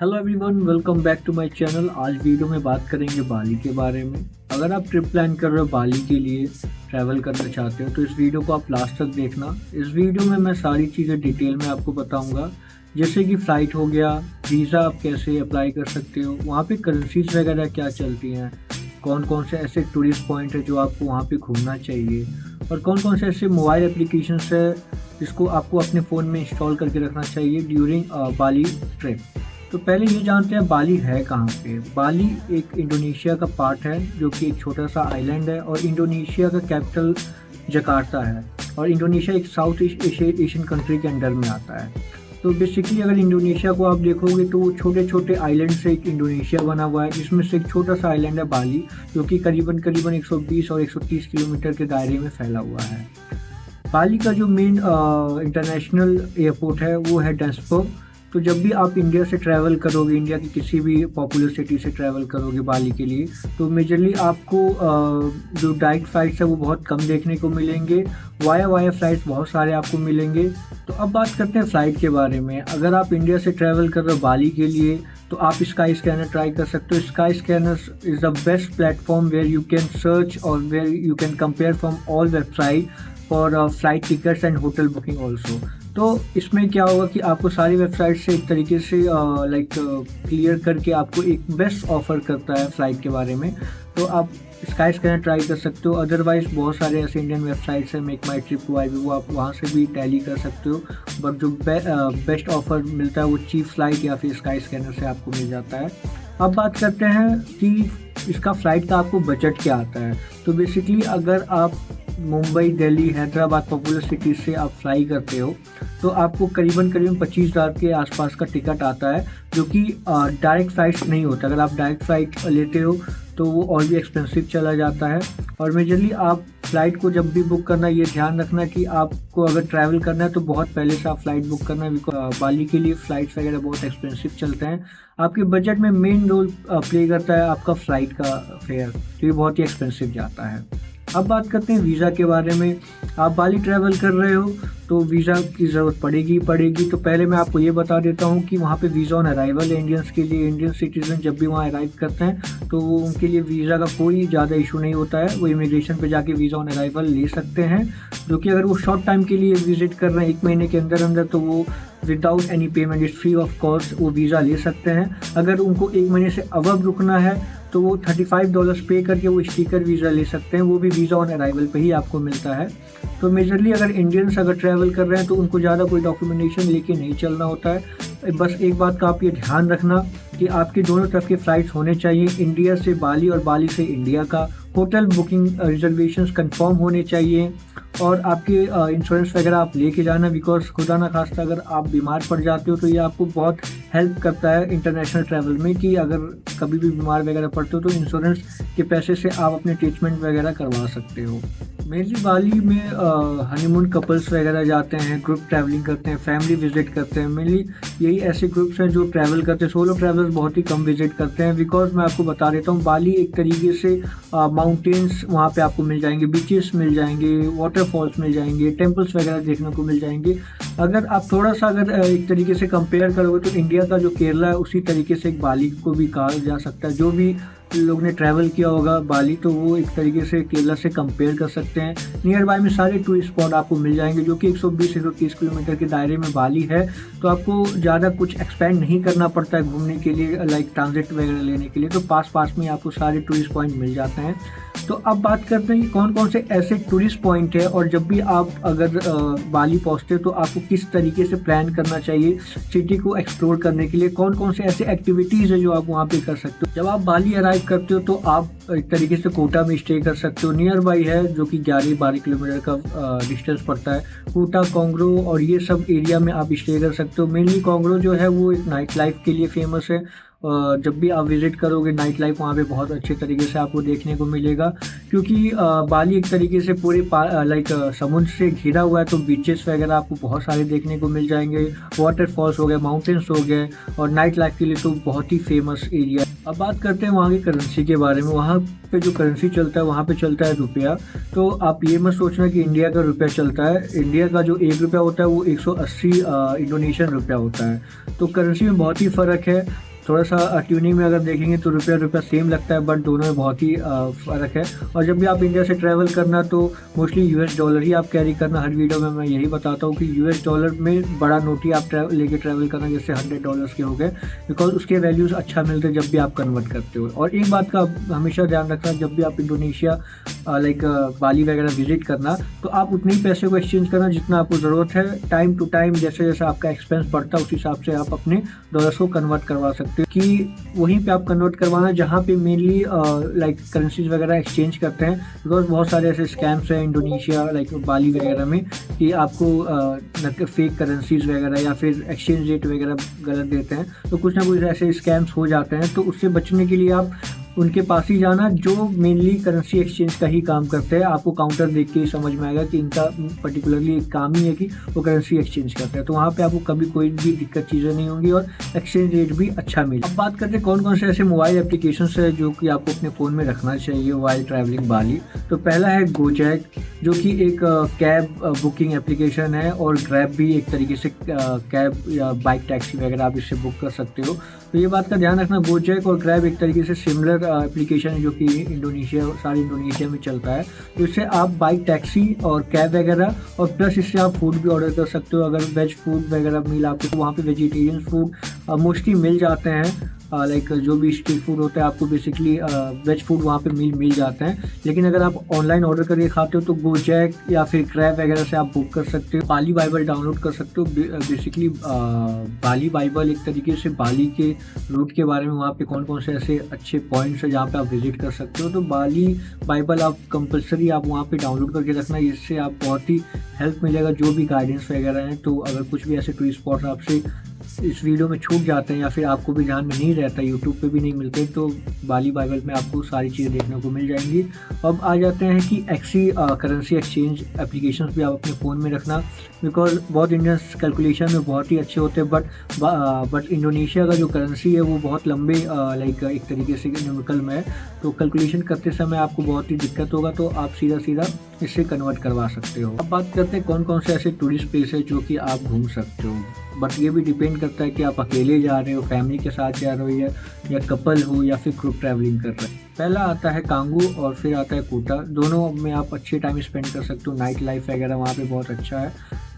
Hello everyone, welcome back to my channel. आज video में बात करेंगे बाली के बारे में। अगर आप ट्रिप प्लान कर रहे हो बाली के लिए, ट्रैवल करना चाहते हो तो इस वीडियो को आप लास्ट तक देखना। इस वीडियो में मैं सारी चीज़ें डिटेल में आपको बताऊंगा, जैसे कि फ़्लाइट हो गया, वीज़ा आप कैसे अप्लाई कर सकते हो, वहाँ पे करेंसीज वगैरह क्या चलती हैं, कौन कौन से ऐसे टूरिस्ट पॉइंट है जो आपको वहाँ पे घूमना चाहिए, और कौन कौन से ऐसे मोबाइल एप्लीकेशंस है जिसको आपको अपने फ़ोन में इंस्टॉल करके रखना चाहिए ड्यूरिंग बाली ट्रिप। तो पहले ये जानते हैं बाली है कहाँ पे। बाली एक इंडोनेशिया का पार्ट है, जो कि एक छोटा सा आइलैंड है, और इंडोनेशिया का कैपिटल जकार्ता है। और इंडोनेशिया एक साउथ ईस्ट एशियन कंट्री के अंडर में आता है। तो बेसिकली अगर इंडोनेशिया को आप देखोगे तो वो छोटे छोटे आइलैंड से एक इंडोनेशिया बना हुआ है, जिसमें से एक छोटा सा आइलैंड है बाली, जो कि करीबन 120 और 130 किलोमीटर के दायरे में फैला हुआ है। बाली का जो मेन इंटरनेशनल एयरपोर्ट है वो है डेस्पो। तो जब भी आप इंडिया से ट्रैवल करोगे, इंडिया की किसी भी पॉपुलर सिटी से ट्रैवल करोगे बाली के लिए, तो मेजरली आपको जो डायरेक्ट फ़्लाइट्स है वो बहुत कम देखने को मिलेंगे। वाया फ़्लाइट्स बहुत सारे आपको मिलेंगे। तो अब बात करते हैं फ़्लाइट के बारे में। अगर आप इंडिया से ट्रैवल कर रहे हो बाली के लिए तो आप स्काई स्कैनर ट्राई कर सकते हो। Skyscanner is the best platform where you can search और where you can compare from all website for flight tickets and hotel booking also. तो इसमें क्या होगा कि आपको सारी वेबसाइट से एक तरीके से क्लियर करके आपको एक बेस्ट ऑफ़र करता है फ़्लाइट के बारे में। तो आप स्काई स्कैनर ट्राई कर सकते हो। अदरवाइज़ बहुत सारे ऐसे इंडियन वेबसाइट्स हैं, मेक माई ट्रिप वाई वो आप वहाँ से भी टैली कर सकते हो। बट जो बेस्ट ऑफ़र मिलता है वो चीप फ्लाइट या फिर स्काई स्कैनर से आपको मिल जाता है। अब बात करते हैं कि इसका फ़्लाइट का आपको बजट क्या आता है। तो बेसिकली अगर आप मुंबई, दिल्ली, हैदराबाद पॉपुलर सिटीज़ से आप फ्लाई करते हो तो आपको करीबन 25,000 के आसपास का टिकट आता है, जो कि डायरेक्ट फ़्लाइट नहीं होता। अगर आप डायरेक्ट फ़्लाइट लेते हो तो वो और भी एक्सपेंसिव चला जाता है। और मेजरली आप फ़्लाइट को जब भी बुक करना, ये ध्यान रखना कि आपको अगर ट्रैवल करना है तो बहुत पहले से आप फ़्लाइट बुक करना है, बिकॉज बाली के लिए फ़्लाइट्स वगैरह बहुत एक्सपेंसिव चलते हैं। आपके बजट में मेन रोल प्ले करता है आपका फ़्लाइट का फेयर, तो ये बहुत ही एक्सपेंसिव जाता है। अब बात करते हैं वीज़ा के बारे में। आप बाली ट्रैवल कर रहे हो तो वीज़ा की ज़रूरत पड़ेगी। तो पहले मैं आपको ये बता देता हूँ कि वहाँ पे वीज़ा ऑन अराइवल है इंडियंस के लिए। इंडियन सिटीज़न जब भी वहाँ अराइव करते हैं तो वो उनके लिए वीज़ा का कोई ज़्यादा इशू नहीं होता है। वो इमिग्रेशन पे जाके वीज़ा ऑन अराइवल ले सकते हैं, जो कि अगर वो शॉर्ट टाइम के लिए विज़िट कर रहे हैं 1 महीने के अंदर तो वो without any payment, is free of cost, वो वीज़ा ले सकते हैं। अगर उनको 1 महीने से अबव रुकना है तो वो $35 पे करके वो स्टिकर वीज़ा ले सकते हैं। वो भी वीज़ा ऑन अराइवल पे ही आपको मिलता है। तो मेजरली अगर इंडियंस अगर ट्रैवल कर रहे हैं तो उनको ज़्यादा कोई डॉक्यूमेंटेशन लेके नहीं चलना होता है। बस एक बात का आप ये ध्यान रखना कि आपके दोनों तरफ के फ़्लाइट्स होने चाहिए, इंडिया से बाली और बाली से इंडिया का। होटल बुकिंग रिजर्वेशंस कंफर्म होने चाहिए, और आपके इंश्योरेंस वगैरह आप लेके जाना, बिकॉज खुदा ना खास्ता अगर आप बीमार पड़ जाते हो तो ये आपको बहुत हेल्प करता है इंटरनेशनल ट्रैवल में, कि अगर कभी भी बीमार वगैरह पड़ते हो तो इंश्योरेंस के पैसे से आप अपने ट्रीटमेंट वगैरह करवा सकते हो। मेनली बाली में हनीमून कपल्स वगैरह जाते हैं, ग्रुप ट्रैवलिंग करते हैं, फैमिली विजिट करते हैं। मेनली यही ऐसे ग्रुप्स हैं जो ट्रैवल करते हैं। सोलो ट्रैवलर्स बहुत ही कम विजिट करते हैं, बिकॉज मैं आपको बता देता हूँ बाली एक तरीके से माउंटेन्स वहाँ पे आपको मिल जाएंगे, बीचेस मिल जाएंगे, वाटरफॉल्स मिल जाएंगे, टेम्पल्स वगैरह देखने को मिल जाएंगे। अगर आप थोड़ा सा अगर एक तरीके से कंपेयर करोगे तो इंडिया का जो केरला है उसी तरीके से एक बाली को भी कहा जा सकता है। जो भी लोग ने ट्रैवल किया होगा बाली तो वो एक तरीके से केरला से कंपेयर कर सकते हैं। नियर बाय में सारे टूरिस्ट स्पॉट आपको मिल जाएंगे, जो कि 120-130 किलोमीटर के दायरे में बाली है। तो आपको ज़्यादा कुछ एक्सपेंड नहीं करना पड़ता है घूमने के लिए, लाइक ट्रांजिट वगैरह लेने के लिए। तो पास में आपको सारे टूरिस्ट पॉइंट मिल जाते हैं। तो अब बात करते हैं कि कौन कौन से ऐसे टूरिस्ट पॉइंट है, और जब भी आप अगर बाली पहुंचते हो तो आपको किस तरीके से प्लान करना चाहिए सिटी को एक्सप्लोर करने के लिए, कौन कौन से ऐसे एक्टिविटीज़ है जो आप वहां पे कर सकते हो। जब आप बाली अराइव करते हो तो आप एक तरीके से कोटा में स्टे कर सकते हो, नियर बाई है, जो कि 11-12 किलोमीटर का डिस्टेंस पड़ता है। कोटा, कोंगड़ो और ये सब एरिया में आप स्टे कर सकते हो। मेनली कोंगड़ो जो है वो एक नाइट लाइफ के लिए फेमस है। जब भी आप विज़िट करोगे नाइट लाइफ वहाँ पे बहुत अच्छे तरीके से आपको देखने को मिलेगा, क्योंकि बाली एक तरीके से पूरे समुद्र से घिरा हुआ है। तो बीचेस वगैरह आपको बहुत सारे देखने को मिल जाएंगे, वाटरफॉल्स हो गए, माउंटेन्स हो गए, और नाइट लाइफ के लिए तो बहुत ही फेमस एरिया। अब बात करते हैं वहाँ की करेंसी के बारे में। वहाँ पे जो करेंसी चलता है वहाँ पे चलता है रुपया। तो आप ये मत सोचना कि इंडिया का रुपया चलता है। इंडिया का जो 1 रुपया होता है वो 180 इंडोनेशियन रुपया होता है। तो करेंसी में बहुत ही फ़र्क है। थोड़ा सा ट्यूनिंग में अगर देखेंगे तो रुपया सेम लगता है, बट दोनों में बहुत ही फ़र्क है। और जब भी आप इंडिया से ट्रैवल करना तो मोस्टली यूएस डॉलर ही आप कैरी करना। हर वीडियो में मैं यही बताता हूँ कि यूएस डॉलर में बड़ा नोट ही आप लेके ट्रैवल करना, जैसे $100 के हो गए, बिकॉज उसके वैल्यूज़ अच्छा मिलते हैं जब भी आप कन्वर्ट करते हो। और एक बात का हमेशा ध्यान रखना, जब भी आप इंडोनेशिया लाइक बाली वगैरह विजिट करना तो आप उतने ही पैसे को एक्सचेंज करना जितना आपको ज़रूरत है। टाइम टू टाइम जैसे जैसे आपका एक्सपेंस बढ़ता है उस हिसाब से आप अपने डॉलर्स को कन्वर्ट करवा सकते हो, कि वहीं पे आप कन्वर्ट करवाना जहाँ पे मेनली लाइक करेंसीज वगैरह एक्सचेंज करते हैं। बिकॉज बहुत सारे ऐसे स्कैम्स हैं इंडोनेशिया लाइक बाली वगैरह में कि आपको फेक करेंसीज वगैरह या फिर एक्सचेंज रेट वगैरह गलत देते हैं, तो कुछ ना कुछ ऐसे स्कैम्स हो जाते हैं। तो उससे बचने के लिए आप उनके पास ही जाना जो मेनली करेंसी एक्सचेंज का ही काम करते हैं। आपको काउंटर देख के ही समझ में आएगा कि इनका पर्टिकुलरली एक काम ही है कि वो करेंसी एक्सचेंज करते हैं। तो वहाँ पे आपको कभी कोई भी दिक्कत चीज़ें नहीं होंगी और एक्सचेंज रेट भी अच्छा मिले। अब बात करते हैं कौन कौन से ऐसे मोबाइल एप्लीकेशंस है जो कि आपको अपने फ़ोन में रखना चाहिए वाइल ट्रैवलिंग बाली। तो पहला है गोजैक, जो कि एक कैब बुकिंग एप्लीकेशन है, और ग्रैब भी एक तरीके से कैब या बाइक टैक्सी वगैरह आप इससे बुक कर सकते हो। तो ये बात का ध्यान रखना, गोजैक और ग्रैब एक तरीके से सिमिलर एप्लीकेशन है जो कि सारी इंडोनेशिया में चलता है। तो इससे आप बाइक टैक्सी और कैब वगैरह और प्लस इससे आप फूड भी ऑर्डर कर सकते हो। अगर वेज फूड वगैरह मील आपको, तो वहाँ पे वेजिटेरियन फूड मोस्टली मिल जाते हैं। लाइक जो भी स्ट्रीट फूड होता है आपको बेसिकली वेज फूड वहाँ पे मिल जाते हैं। लेकिन अगर आप ऑनलाइन ऑर्डर करके खाते हो तो गोजैक या फिर ग्रैब वगैरह से आप बुक कर सकते हो। बाली बाइबल डाउनलोड कर सकते हो। बेसिकली बाली बाइबल एक तरीके से बाली के रूट के बारे में, वहाँ पे कौन कौन से ऐसे अच्छे पॉइंट्स हैं जहाँ पे आप विजिट कर सकते हो। तो बाली बाइबल आप कंपलसरी आप वहाँ पे डाउनलोड करके रखना, इससे आप बहुत ही हेल्प मिलेगा जो भी गाइडेंस वगैरह हैं। तो अगर कुछ भी ऐसे टूरिस्ट स्पॉट आपसे इस वीडियो में छूट जाते हैं या फिर आपको भी ध्यान में नहीं रहता, यूट्यूब पे भी नहीं मिलते, तो बाली बाइबल में आपको सारी चीज़ें देखने को मिल जाएंगी। अब आ जाते हैं कि करेंसी एक्सचेंज एप्लीकेशंस भी आप अपने फ़ोन में रखना, बिकॉज बहुत इंडियंस कैलकुलेशन में बहुत ही अच्छे होते हैं, बट इंडोनेशिया का जो करेंसी है वो बहुत लंबे लाइक एक तरीके से न्यूमेरिकल में है। तो कैलकुलेशन करते समय आपको बहुत ही दिक्कत होगा, तो आप सीधा इससे कन्वर्ट करवा सकते हो। अब बात करते हैं कौन कौन से ऐसे टूरिस्ट प्लेस है जो कि आप घूम सकते हो, बट ये भी डिपेंड करता है कि आप अकेले जा रहे हो, फैमिली के साथ जा रहे हो, या कपल हो, या फिर ग्रुप ट्रैवलिंग कर रहे हो। पहला आता है कांगू और फिर आता है कोटा। दोनों में आप अच्छे टाइम स्पेंड कर सकते हो, नाइट लाइफ वगैरह वहाँ पे बहुत अच्छा है।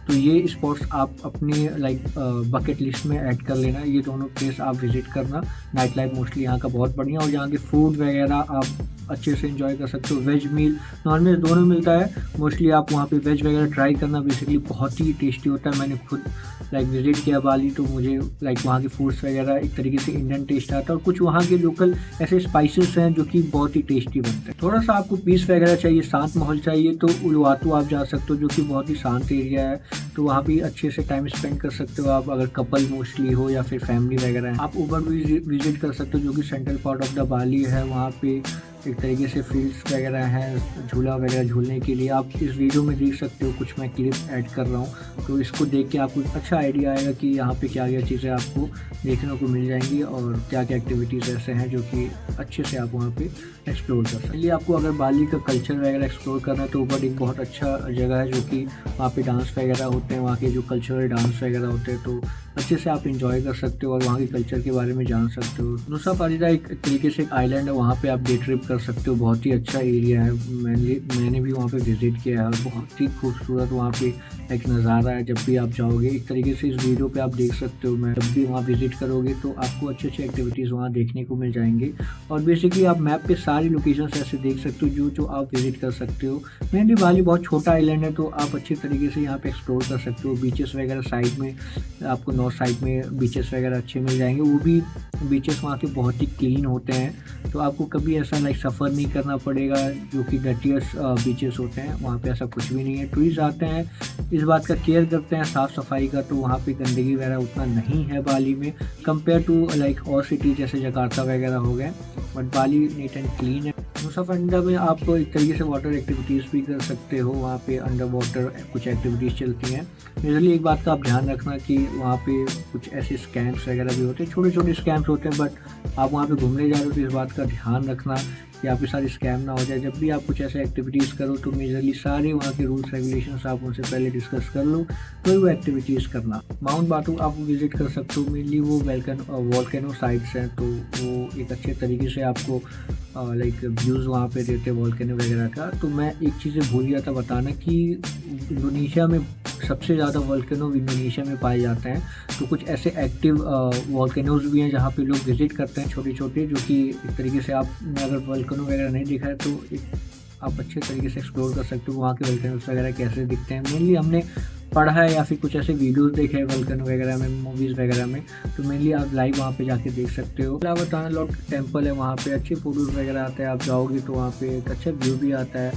तो ये स्पॉट्स आप अपनी लाइक बकेट लिस्ट में ऐड कर लेना। ये दोनों प्लेस आप विजिट करना। नाइट लाइफ मोस्टली यहाँ का बहुत बढ़िया, और यहाँ के फूड वगैरह आप अच्छे से एंजॉय कर सकते हो। वेज मील नॉन वेज दोनों मिलता है। मोस्टली आप वहाँ पे वेज वगैरह ट्राई करना, बेसिकली बहुत ही टेस्टी होता है। मैंने खुद लाइक विजिट किया बाली, तो मुझे लाइक वहाँ के फूड्स वगैरह एक तरीके से इंडियन टेस्ट आता है, और कुछ वहाँ के लोकल ऐसे स्पाइसेस हैं जो कि बहुत ही टेस्टी बनते हैं। थोड़ा सा आपको पीस वगैरह चाहिए, शांत माहौल चाहिए, तो उलवातू आप जा सकते हो जो कि बहुत ही शांत एरिया है। तो वहाँ भी अच्छे से टाइम स्पेंड कर सकते हो आप, अगर कपल मोस्टली हो या फिर फैमिली वगैरह है। आप ऊबर भी विजिट कर सकते हो जो कि central part of the Bali है। वहाँ पे एक तरीके से फील्ड्स वगैरह हैं, झूला वगैरह झूलने के लिए। आप इस वीडियो में देख सकते हो, कुछ मैं क्लिप ऐड कर रहा हूँ, तो इसको देख के आपको अच्छा आइडिया आएगा कि यहाँ पे क्या क्या चीज़ें आपको देखने को मिल जाएंगी और क्या क्या एक्टिविटीज़ ऐसे हैं जो कि अच्छे से आप वहाँ पे एक्सप्लोर कर सकते हैं। इसलिए आपको अगर बाली का कल्चर वगैरह एक्सप्लोर करना है तो ऊबर एक बहुत अच्छा जगह है, जो कि वहाँ पे डांस वगैरह होते हैं, वहाँ के जो कल्चरल डांस वगैरह होते हैं, तो अच्छे से आप इंजॉय कर सकते हो और वहाँ के कल्चर के बारे में जान सकते हो। नुसा पारीदा एक तरीके से एक आइलैंड है, वहाँ पे आप डे ट्रिप कर सकते हो। बहुत ही अच्छा एरिया है, मैंने भी वहाँ पे विज़िट किया है, बहुत ही खूबसूरत वहाँ पे एक नज़ारा है। जब भी आप जाओगे एक तरीके से इस वीडियो पे आप देख सकते हो, मैं जब भी वहाँ विज़िट करोगे तो आपको अच्छी अच्छी एक्टिविटीज़ वहाँ देखने को मिल जाएंगे। और बेसिकली आप मैप पे सारी लोकेशंस ऐसे देख सकते हो जो आप विज़िट कर सकते हो। मेनली बाली बहुत छोटा आइलैंड है, तो आप अच्छे तरीके से यहाँ पे एक्सप्लोर कर सकते हो। बीचेस वगैरह साइड में आपको नॉर्थ साइड में बीचेस वगैरह अच्छे मिल जाएंगे, वो भी बीचेस वहाँ के बहुत ही क्लीन होते हैं, तो आपको कभी ऐसा लाइक सफ़र नहीं करना पड़ेगा जो कि डर्टियस बीचेस होते हैं। वहाँ पे ऐसा कुछ भी नहीं है। टूरिस्ट आते हैं, इस बात का केयर करते हैं साफ़ सफाई का, तो वहाँ पे गंदगी वगैरह उतना नहीं है बाली में, कंपेयर टू लाइक और सिटी जैसे जकार्ता वगैरह हो गए, but Bali neat and clean है। नुसा फंडा में आप एक तरीके से वाटर एक्टिविटीज़ भी कर सकते हो, वहाँ पे अंडर वाटर कुछ एक्टिविटीज़ चलती हैं। मेजरली एक बात का आप ध्यान रखना कि वहाँ पे कुछ ऐसे स्कैम्स वगैरह भी होते हैं, छोटे छोटे स्कैम्स होते हैं, बट आप वहाँ पे घूमने जा रहे हो तो इस बात का ध्यान रखना कि आप पे सारी स्कैम ना हो जाए। जब भी आप कुछ ऐसे एक्टिविटीज़ करो तो मेजरली सारे वहाँ के रूल्स रेगुलेशंस आप उनसे पहले डिस्कस कर लो, तो वो एक्टिविटीज़ करना। माउंट बाटू आप विज़िट कर सकते हो, मेनली वो वॉल्केनो साइट्स हैं, तो वो एक अच्छे तरीके से आपको लाइक व्यूज़ वहाँ पे देते हैं वॉल्केनो वगैरह का। तो मैं एक चीज़ भूल गया था बताना कि इंडोनेशिया में सबसे ज़्यादा वॉल्केनो इंडोनेशिया में पाए जाते हैं। तो कुछ ऐसे एक्टिव वॉल्केनोज़ भी हैं जहाँ पे लोग विज़िट करते हैं, छोटे छोटे, जो कि एक तरीके से आपने अगर वॉल्केनो वगैरह नहीं देखा है तो आप अच्छे तरीके से एक्सप्लोर कर सकते हो वहाँ के वॉल्केनोज़ वगैरह कैसे दिखते हैं। मेनली हमने पढ़ा है या फिर कुछ ऐसे वीडियोस देखे हैं वॉल्केनो वगैरह में, मूवीज़ वगैरह में, तो मेनली आप लाइव वहाँ पे जाके देख सकते हो। बताना लॉर्ड टेम्पल है, वहाँ पे अच्छे फोटोज़ वगैरह आते हैं। आप जाओगे तो वहाँ पे एक अच्छा व्यू भी आता है,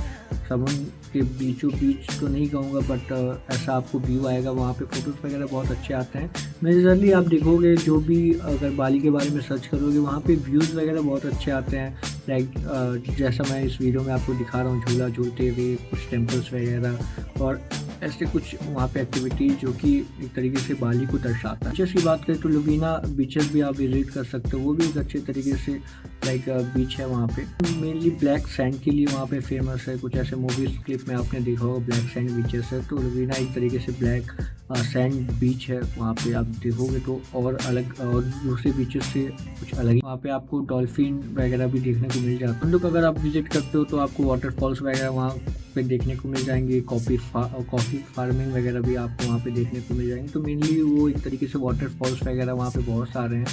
समुद्र के बीचों बीच तो नहीं कहूँगा, बट ऐसा आपको व्यू आएगा वहाँ पे। फ़ोटोज़ वगैरह बहुत अच्छे आते हैं। मेजरली आप देखोगे जो भी अगर बाली के बारे में सर्च करोगे वहाँ पे व्यूज़ वगैरह बहुत अच्छे आते हैं। लाइक जैसा मैं इस वीडियो में आपको दिखा रहा हूँ, झूला झूलते हुए कुछ टेम्पल्स वगैरह और ऐसे कुछ वहाँ पे एक्टिविटीज़ जो कि एक तरीके से बाली को दर्शाता है। बीचेस की बात करें तो लुबीना बीचेस भी आप विजिट कर सकते हो, वो भी एक अच्छे तरीके से लाइक बीच है वहाँ पे। मेनली ब्लैक सैंड के लिए वहाँ पे फेमस है, कुछ ऐसे मूवीज़ क्लिप में आपने देखा होगा ब्लैक सैंड बीचेस है, तो लुबीना एक तरीके से ब्लैक सैंड बीच है। वहाँ पे आप देखोगे तो और अलग और दूसरे बीचेस से कुछ अलग ही। वहाँ पे आपको डॉल्फिन वगैरह भी देखने को मिल जाता है। लोग अगर आप विजिट करते हो तो आपको वाटरफॉल्स वगैरह वहाँ पे देखने को मिल जाएंगे, कॉफ़ी फार्मिंग वगैरह भी आपको वहाँ पे देखने को मिल जाएंगे। तो मेनली वो एक तरीके से वाटरफॉल्स वगैरह वहाँ पे बहुत सारे हैं।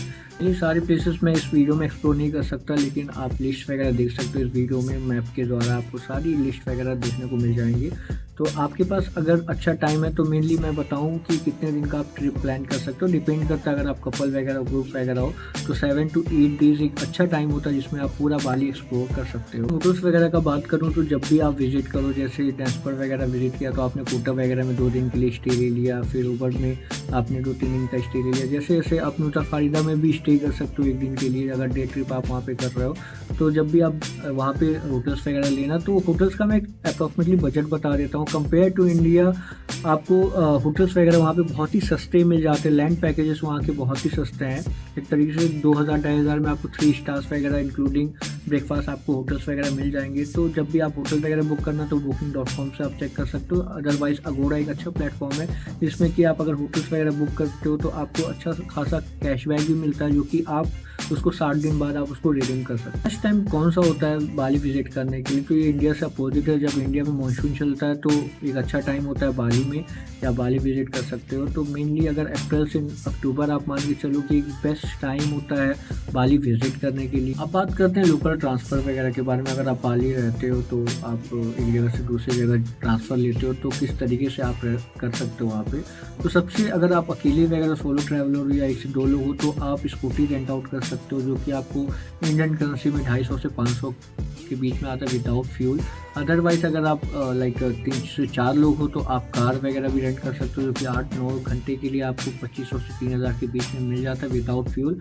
ये सारे प्लेसेस मैं इस वीडियो में एक्सप्लोर नहीं कर सकता, लेकिन आप लिस्ट वगैरह देख सकते हो इस वीडियो में। मैप के द्वारा आपको सारी लिस्ट वगैरह देखने को मिल जाएंगी। तो आपके पास अगर अच्छा टाइम है तो मेनली मैं बताऊं कि कितने दिन का आप ट्रिप प्लान कर सकते हो, डिपेंड करता है। अगर आप कपल वगैरह ग्रुप वगैरह हो तो 7 to 8 डेज़ एक अच्छा टाइम होता है जिसमें आप पूरा बाली एक्सप्लोर कर सकते हो। होटल्स वगैरह का बात करूं तो जब भी आप विजिट करो, जैसे डेस्पर वगैरह विजिट किया तो आपने कोटा वगैरह में 2 दिन के लिए स्टे ले लिया, फिर ऊबर में आपने 2-3 दिन का स्टे ले लिया। जैसे जैसे आप नुसा फारिदा में भी स्टे कर सकते हो 1 दिन के लिए, अगर डे ट्रिप आप वहाँ पे कर रहे हो। तो जब भी आप वहाँ पे होटल्स वगैरह लेना, तो होटल्स का मैं अप्रॉक्सीमेटली बजट बता देता हूँ। कंपेयर टू इंडिया आपको होटल्स वगैरह वहाँ पे बहुत ही सस्ते मिल जाते हैं। लैंड पैकेजेस वहाँ के बहुत ही सस्ते हैं, एक तरीके से 2000-2500 में आपको 3 स्टार्स वगैरह इंक्लूडिंग ब्रेकफास्ट आपको होटल्स वगैरह मिल जाएंगे। तो जब भी आप होटल वगैरह बुक करना तो booking.com से आप चेक कर सकते हो। अदरवाइज अगोड़ा एक अच्छा प्लेटफॉर्म है जिसमें कि आप अगर होटल्स वगैरह बुक करते हो तो आपको अच्छा खासा कैशबैक भी मिलता है, जो कि आप उसको 60 दिन बाद आप उसको रिडीम कर सकते हैं। नेक्स्ट टाइम कौन सा होता है बाली विजिट करने के लिए, तो ये इंडिया से अपोजिट है। जब इंडिया में मानसून चलता है तो एक अच्छा टाइम होता है बाली में, या बाली विजिट कर सकते हो। तो मेनली अगर अप्रैल से अक्टूबर आप मान के चलो कि एक बेस्ट टाइम होता है बाली विजिट करने के लिए। अब बात करते हैं लोकल ट्रांसफ़र वगैरह के बारे में। अगर आप बाली रहते हो तो आप एक जगह से दूसरी जगह ट्रांसफ़र लेते हो तो किस तरीके से आप कर सकते हो वहाँ पे। तो सबसे अगर आप अकेले वगैरह सोलो ट्रैवलर हो या 1 से 2 लोग हो तो आप स्कूटी रेंट आउट कर सकते हो, जो कि आपको इंडियन करेंसी में 250 से 500 के बीच में आता है विदाउट फ्यूल। अदरवाइज अगर आप लाइक 3 से 4 लोग हो तो आप कार वगैरह भी रेंट कर सकते हो, जो कि 8-9 घंटे के लिए आपको 2500 से 3000 के बीच में मिल जाता है विदाउट फ्यूल।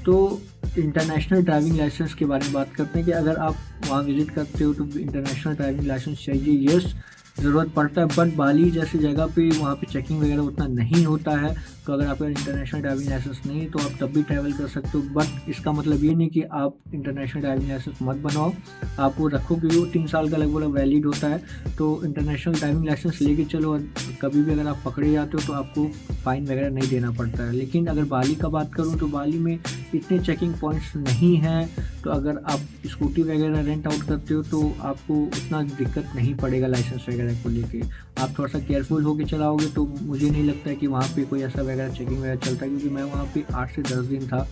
तो इंटरनेशनल ड्राइविंग लाइसेंस के बारे में बात करते हैं कि अगर आप वहाँ विजिट करते हो तो इंटरनेशनल ड्राइविंग लाइसेंस चाहिए। यस, ज़रूरत पड़ता है, बट बाली जैसी जगह पे वहाँ पे चेकिंग वगैरह उतना नहीं होता है। तो अगर आपका इंटरनेशनल ड्राइविंग लाइसेंस नहीं है तो आप तब भी ट्रैवल कर सकते हो। बट इसका मतलब ये नहीं कि आप इंटरनेशनल ड्राइविंग लाइसेंस मत बनाओ, आप वो रखो, क्योंकि वो 3 साल का लगभग वैलिड होता है। तो इंटरनेशनल ड्राइविंग लाइसेंस लेके चलो, और कभी भी अगर आप पकड़े जाते हो तो आपको फ़ाइन वगैरह नहीं देना पड़ता है। लेकिन अगर बाली का बात करूँ तो बाली में इतने चेकिंग पॉइंट्स नहीं हैं, तो अगर आप स्कूटी वगैरह रेंट आउट करते हो तो आपको उतना दिक्कत नहीं पड़ेगा लाइसेंस वगैरह को लेके। आप थोड़ा सा केयरफुल होकर चलाओगे तो मुझे नहीं लगता है कि वहाँ पे कोई ऐसा वगैरह चेकिंग वगैरह चलता है, क्योंकि मैं वहाँ पे 8 से 10 दिन था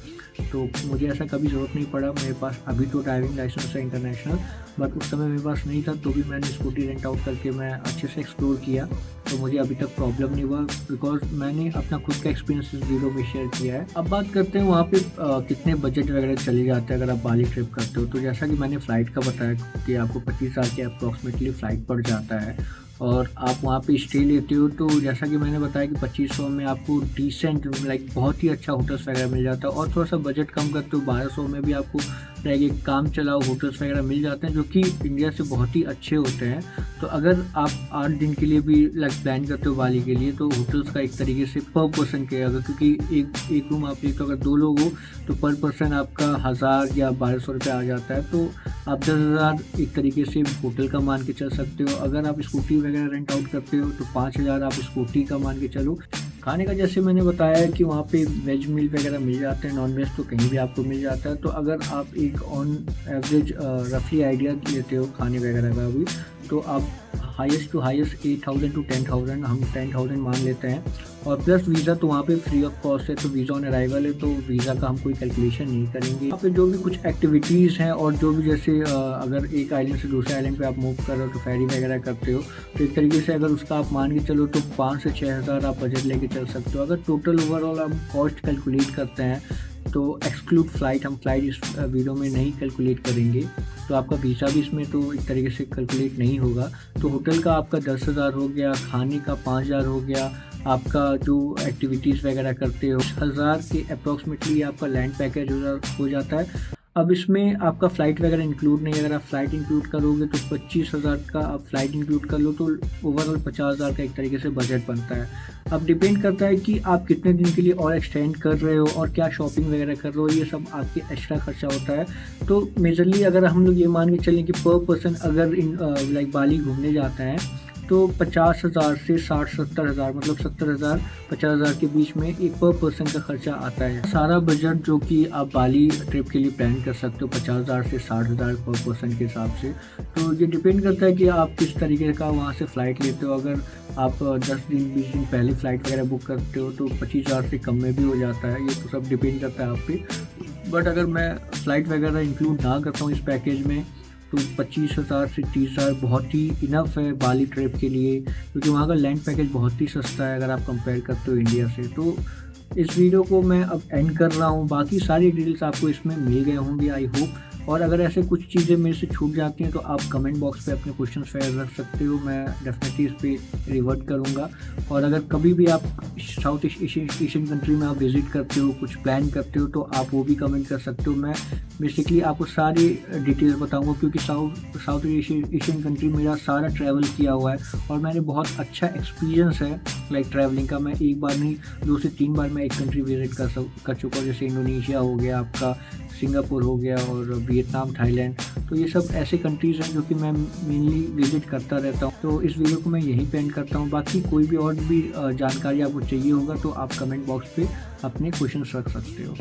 तो मुझे ऐसा कभी ज़रूरत नहीं पड़ा। मेरे पास अभी तो ड्राइविंग लाइसेंस है इंटरनेशनल, बट उस समय मेरे पास नहीं था, तो भी मैंने स्कूटी रेंट आउट करके मैं अच्छे से एक्सप्लोर किया, तो मुझे अभी तक प्रॉब्लम नहीं हुआ, बिकॉज मैंने अपना खुद का एक्सपीरियंस इस वीडियो में शेयर किया है। अब बात करते हैं वहाँ पे कितने बजट वगैरह चले जाते हैं अगर आप बाली ट्रिप करते हो। तो जैसा कि मैंने फ़्लाइट का बताया कि आपको 25,000 के अप्रॉक्सीमेटली फ़्लाइट पड़ जाता है, और आप वहाँ पे स्टे लेते हो तो जैसा कि मैंने बताया कि 2500 में आपको डिसेंट लाइक बहुत ही अच्छा होटल्स वगैरह मिल जाता है। और थोड़ा सा बजट कम करते हो 1200 में भी आपको लाइक एक काम चलाओ होटल्स वगैरह मिल जाते हैं जो कि इंडिया से बहुत ही अच्छे होते हैं। तो अगर आप 8 दिन के लिए भी लाइक प्लान करते हो बाली के लिए तो होटल्स का एक तरीके से पर पर्सन के अगर, क्योंकि एक रूम आप लेते हो अगर 2 लोग हो तो पर पर्सन आपका 1000 या 1200 रुपये आ जाता है। तो आप 10,000 एक तरीके से होटल का मान के चल सकते हो। अगर आप स्कूटी वगैरह रेंट आउट करते हो तो 5,000 आप स्कूटी का मान के चलो। खाने का जैसे मैंने बताया है कि वहाँ पे वेज मील वगैरह मिल जाते हैं, नॉन वेज तो कहीं भी आपको मिल जाता है। तो अगर आप एक ऑन एवरेज रफली आइडिया लेते हो खाने वगैरह का भी, तो आप हाईएस्ट टू हाईएस्ट 8,000 टू 10,000, हम 10,000 मान लेते हैं। और प्लस वीज़ा तो वहाँ पे फ्री ऑफ कॉस्ट है, तो वीज़ा ऑन अराइवल है तो वीज़ा का हम कोई कैलकुलेशन नहीं करेंगे। यहाँ पे जो भी कुछ एक्टिविटीज़ हैं और जो भी जैसे अगर एक आइलैंड से दूसरे आइलैंड पे आप मूव कर रहे हो तो फेरी वगैरह करते हो, तो एक तरीके से अगर उसका आप मान के चलो तो 5 से 6,000 आप बजट लेके चल सकते हो। अगर टोटल ओवरऑल हम कॉस्ट कैलकुलेट करते हैं तो एक्सक्लूड फ़्लाइट, हम फ़्लाइट इस वीडियो में नहीं कैलकुलेट करेंगे, तो आपका वीज़ा भी इसमें तो एक तरीके से कैलकुलेट नहीं होगा। तो होटल का आपका 10,000 हो गया, खाने का 5,000 हो गया, आपका जो एक्टिविटीज़ वगैरह करते हो 10,000 के अप्रॉक्सीमेटली आपका लैंड पैकेज हो जाता है। अब इसमें आपका फ़्लाइट वगैरह इंक्लूड नहीं है। अगर आप फ़्लाइट इंक्लूड करोगे तो 25,000 का आप फ़्लाइट इंक्लूड कर लो तो ओवरऑल 50,000 का एक तरीके से बजट बनता है। अब डिपेंड करता है कि आप कितने दिन के लिए और एक्सटेंड कर रहे हो और क्या शॉपिंग वगैरह कर रहे हो, ये सब आपके एक्स्ट्रा खर्चा होता है। तो मेजरली अगर हम लोग ये मान के चलें कि पर पर्सन अगर इन लाइक बाली घूमने जाता है तो 50,000 से 60-70,000, मतलब 70,000 50,000 के बीच में एक पर पर्सन का खर्चा आता है। सारा बजट जो कि आप बाली ट्रिप के लिए प्लान कर सकते हो 50,000 से 60,000 पर पर्सन के हिसाब से। तो ये डिपेंड करता है कि आप किस तरीके का वहाँ से फ़्लाइट लेते हो। अगर आप 10 दिन 20 दिन पहले फ़्लाइट वगैरह बुक करते हो तो 25,000 से कम में भी हो जाता है। ये तो सब डिपेंड करता है आप पे। बट अगर मैं फ़्लाइट वगैरह इंक्लूड ना करता हूँ इस पैकेज में तो 25,000 से 30,000 बहुत ही इनफ है बाली ट्रिप के लिए, क्योंकि वहाँ का लैंड पैकेज बहुत ही सस्ता है अगर आप कंपेयर करते हो इंडिया से। तो इस वीडियो को मैं अब एंड कर रहा हूँ। बाकी सारी डिटेल्स आपको इसमें मिल गए होंगे आई होप। और अगर ऐसे कुछ चीज़ें मेरे से छूट जाती हैं तो आप कमेंट बॉक्स पे अपने क्वेश्चंस वगैरह रख सकते हो, मैं डेफिनेटली इस पर रिवर्ट करूँगा। और अगर कभी भी आप साउथ एशियन कंट्री में आप विज़िट करते हो, कुछ प्लान करते हो, तो आप वो भी कमेंट कर सकते हो। मैं बेसिकली आपको सारी डिटेल्स बताऊँगा क्योंकि साउथ एशियन कंट्री मेरा सारा ट्रैवल किया हुआ है और मैंने बहुत अच्छा एक्सपीरियंस है लाइक ट्रैवलिंग का। मैं एक बार नहीं 2 से 3 बार मैं एक कंट्री विज़िट कर चुका हूँ, जैसे इंडोनेशिया हो गया, आपका सिंगापुर हो गया और वियतनाम, थाईलैंड। तो ये सब ऐसे कंट्रीज़ हैं जो कि मैं मेनली विज़िट करता रहता हूँ। तो इस वीडियो को मैं यहीं पे एंड करता हूँ। बाकी कोई भी और भी जानकारी आपको चाहिए होगा तो आप कमेंट बॉक्स पे अपने क्वेश्चंस रख सकते हो।